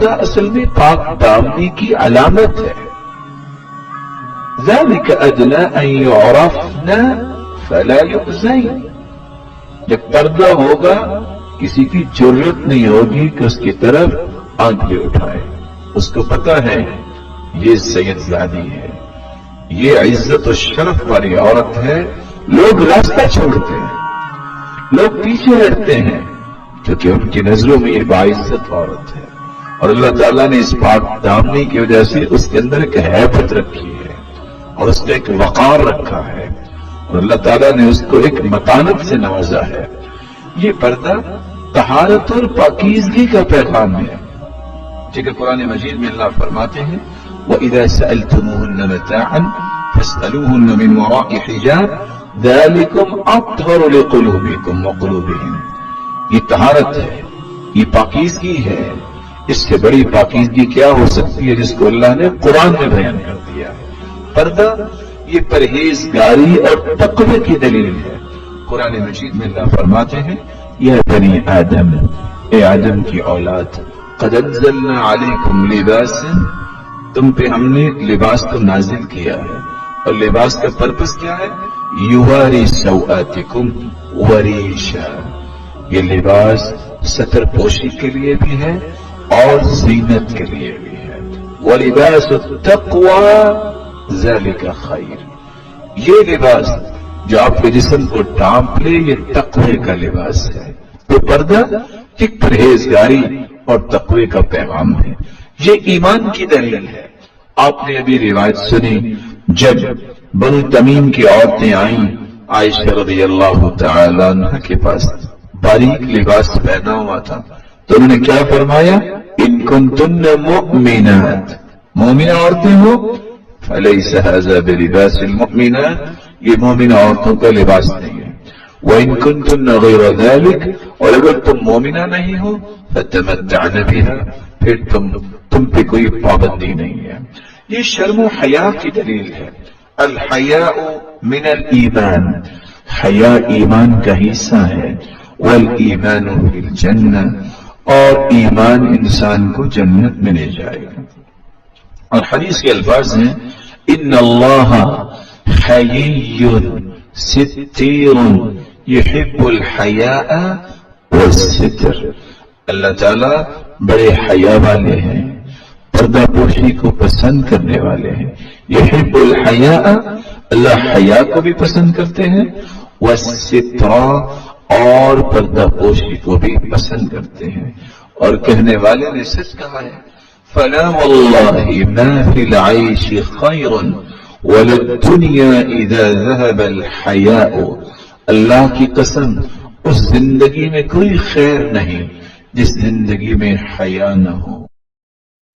پردہ اصل میں پاک دامنی کی علامت ہے. ذلك ادنى ان يعرفن فلا يؤذين. جب پردہ ہوگا کسی کی جرت نہیں ہوگی کہ اس کی طرف آنکھ بھی اٹھائے. اس کو پتا ہے یہ سید زادی ہے, یہ عزت و شرف والی عورت ہے. لوگ راستہ چھوڑتے ہیں, لوگ پیچھے ہٹتے ہیں کیونکہ ان کی نظروں میں یہ باعزت عورت ہے. اور اللہ تعالیٰ نے اس پاک دامنی کی وجہ سے اس کے اندر ایک ہیبت رکھی ہے اور اس کا ایک وقار رکھا ہے, اور اللہ تعالیٰ نے اس کو ایک متانت سے نوازا ہے. یہ پردہ طہارت اور پاکیزگی کا پیغام ہے. ٹھیک ہے, قرآن مجید میں اللہ فرماتے ہیں وَإِذَا سَأَلْتُمُوهُنَّ مَتَاعًا فَاسْأَلُوهُنَّ مِنْ وَرَاءِ حِجَابٍ ذَلِكُمْ أَطْهَرُ لِقُلُوبِكُمْ وَقُلُوبِهِمْ. یہ طہارت ہے, یہ پاکیزگی ہے. اس سے بڑی پاکیزگی کیا ہو سکتی ہے جس کو اللہ نے قرآن میں بیان کر دیا ہے. پردہ یہ پرہیزگاری اور تقوی کی دلیل ہے. قرآن مجید میں اللہ فرماتے ہیں یا بنی آدم, اے آدم کی اولاد, قد انزلنا علیکم لباسا, تم پہ ہم نے لباس کو نازل کیا ہے. اور لباس کا پرپس کیا ہے؟ یواری سوآتکم وریشا. یہ لباس ستر پوشی کے لیے بھی ہے اور زینت کے لیے بھی ہے. ولباس التقوی ذالک خیر. یہ لباس جو آپ کے جسم کو ڈھانپ لے یہ تقوی کا لباس ہے. تو پردہ ایک پرہیزگاری اور تقوی کا پیغام ہے. یہ ایمان کی دلیل ہے. آپ نے ابھی روایت سنی جب بنو تمیم کی عورتیں آئیں عائشہ رضی اللہ تعالی عنہ کے پاس, باریک لباس پہنا ہوا تھا, تو انہوں نے کیا فرمایا ان کنتن مؤمنات, مومنہ عورتیں ہو, فلیس ھذا بلباس المؤمنات, یہ مومنہ عورتوں کا لباس نہیں ہے. وَإِن كُنتُنَّ غَيْرَ ذَلِكَ, اور اگر تم مومنہ نہیں ہو فَتَمَتَّعْنَ بِهَا, پھر تم پہ کوئی پابندی نہیں ہے. یہ شرم و حیا کی دلیل ہے. الحیاء من الایمان, حیا ایمان کا حصہ ہے. والایمان بالجنہ, اور ایمان انسان کو جنت میں لے جائے گا. اور حدیث کے الفاظ ہیں ان اللہ حیی ستیر یحب الحیاء والستر. اللہ تعالیٰ بڑے حیا والے ہیں, پردہ پوشی کو پسند کرنے والے ہیں. یحب الحیاء, اللہ حیا کو بھی پسند کرتے ہیں, والستر, اور پردہ پوشی کو بھی پسند کرتے ہیں. اور کہنے والے نے سچ کہا ہے فلا واللہ ما فی العیش خیر ولا الدنیا اذا ذهب الحیاء. اللہ کی قسم اس زندگی میں کوئی خیر نہیں جس زندگی میں حیا نہ ہو.